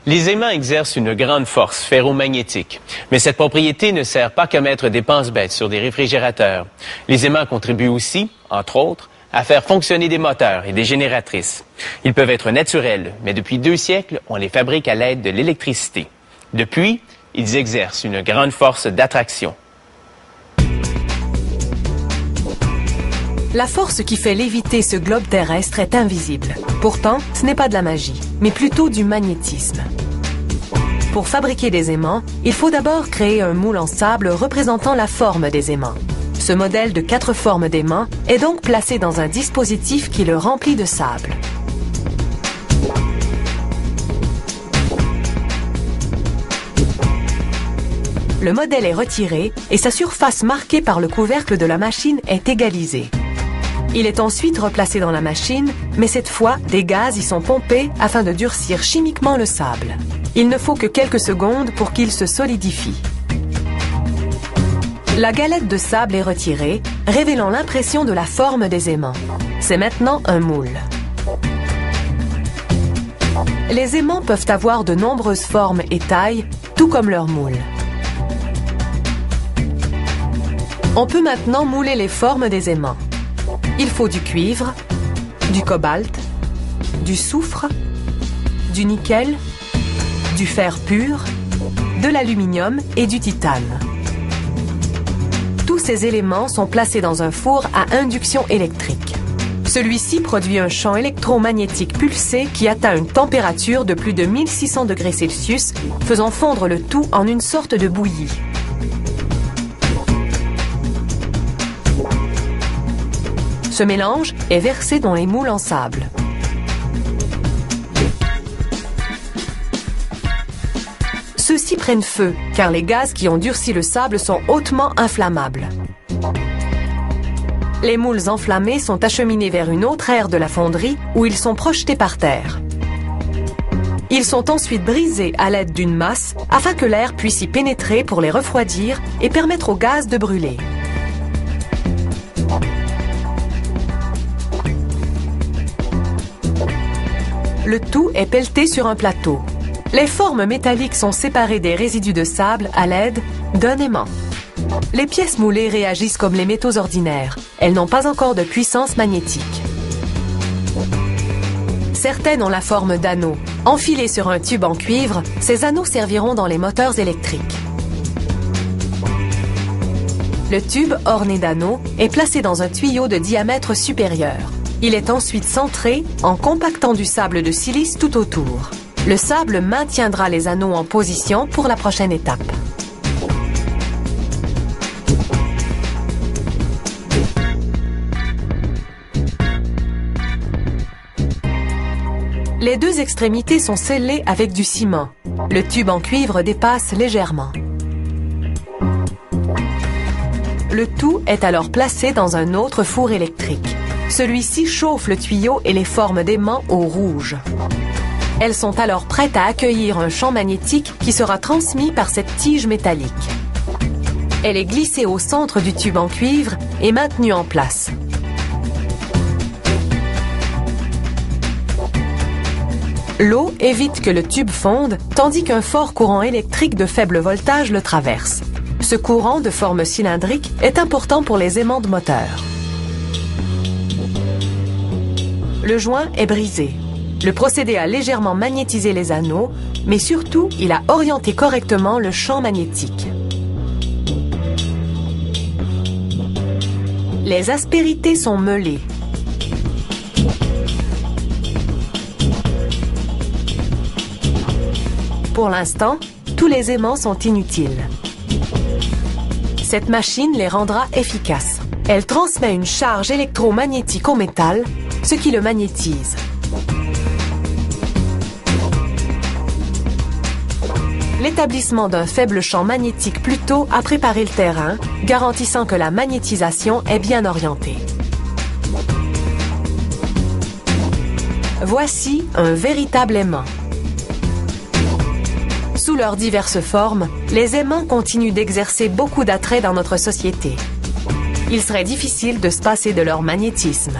Les aimants exercent une grande force ferromagnétique, mais cette propriété ne sert pas qu'à mettre des pense-bêtes sur des réfrigérateurs. Les aimants contribuent aussi, entre autres, à faire fonctionner des moteurs et des génératrices. Ils peuvent être naturels, mais depuis 2 siècles, on les fabrique à l'aide de l'électricité. Depuis, ils exercent une grande force d'attraction. La force qui fait léviter ce globe terrestre est invisible. Pourtant, ce n'est pas de la magie, mais plutôt du magnétisme. Pour fabriquer des aimants, il faut d'abord créer un moule en sable représentant la forme des aimants. Ce modèle de 4 formes d'aimants est donc placé dans un dispositif qui le remplit de sable. Le modèle est retiré et sa surface marquée par le couvercle de la machine est égalisée. Il est ensuite replacé dans la machine, mais cette fois, des gaz y sont pompés afin de durcir chimiquement le sable. Il ne faut que quelques secondes pour qu'il se solidifie. La galette de sable est retirée, révélant l'impression de la forme des aimants. C'est maintenant un moule. Les aimants peuvent avoir de nombreuses formes et tailles, tout comme leur moule. On peut maintenant mouler les formes des aimants. Il faut du cuivre, du cobalt, du soufre, du nickel, du fer pur, de l'aluminium et du titane. Tous ces éléments sont placés dans un four à induction électrique. Celui-ci produit un champ électromagnétique pulsé qui atteint une température de plus de 1600 degrés Celsius, faisant fondre le tout en une sorte de bouillie. Ce mélange est versé dans les moules en sable. Ceux-ci prennent feu, car les gaz qui ont durci le sable sont hautement inflammables. Les moules enflammés sont acheminés vers une autre aire de la fonderie où ils sont projetés par terre. Ils sont ensuite brisés à l'aide d'une masse afin que l'air puisse y pénétrer pour les refroidir et permettre au gaz de brûler. Le tout est pelleté sur un plateau. Les formes métalliques sont séparées des résidus de sable à l'aide d'un aimant. Les pièces moulées réagissent comme les métaux ordinaires. Elles n'ont pas encore de puissance magnétique. Certaines ont la forme d'anneaux. Enfilés sur un tube en cuivre, ces anneaux serviront dans les moteurs électriques. Le tube, orné d'anneaux, est placé dans un tuyau de diamètre supérieur. Il est ensuite centré en compactant du sable de silice tout autour. Le sable maintiendra les anneaux en position pour la prochaine étape. Les 2 extrémités sont scellées avec du ciment. Le tube en cuivre dépasse légèrement. Le tout est alors placé dans un autre four électrique. Celui-ci chauffe le tuyau et les formes d'aimants au rouge. Elles sont alors prêtes à accueillir un champ magnétique qui sera transmis par cette tige métallique. Elle est glissée au centre du tube en cuivre et maintenue en place. L'eau évite que le tube fonde, tandis qu'un fort courant électrique de faible voltage le traverse. Ce courant de forme cylindrique est important pour les aimants de moteur. Le joint est brisé. Le procédé a légèrement magnétisé les anneaux, mais surtout, il a orienté correctement le champ magnétique. Les aspérités sont meulées. Pour l'instant, tous les aimants sont inutiles. Cette machine les rendra efficaces. Elle transmet une charge électromagnétique au métal, ce qui le magnétise. L'établissement d'un faible champ magnétique plus tôt a préparé le terrain, garantissant que la magnétisation est bien orientée. Voici un véritable aimant. Sous leurs diverses formes, les aimants continuent d'exercer beaucoup d'attrait dans notre société. Il serait difficile de se passer de leur magnétisme.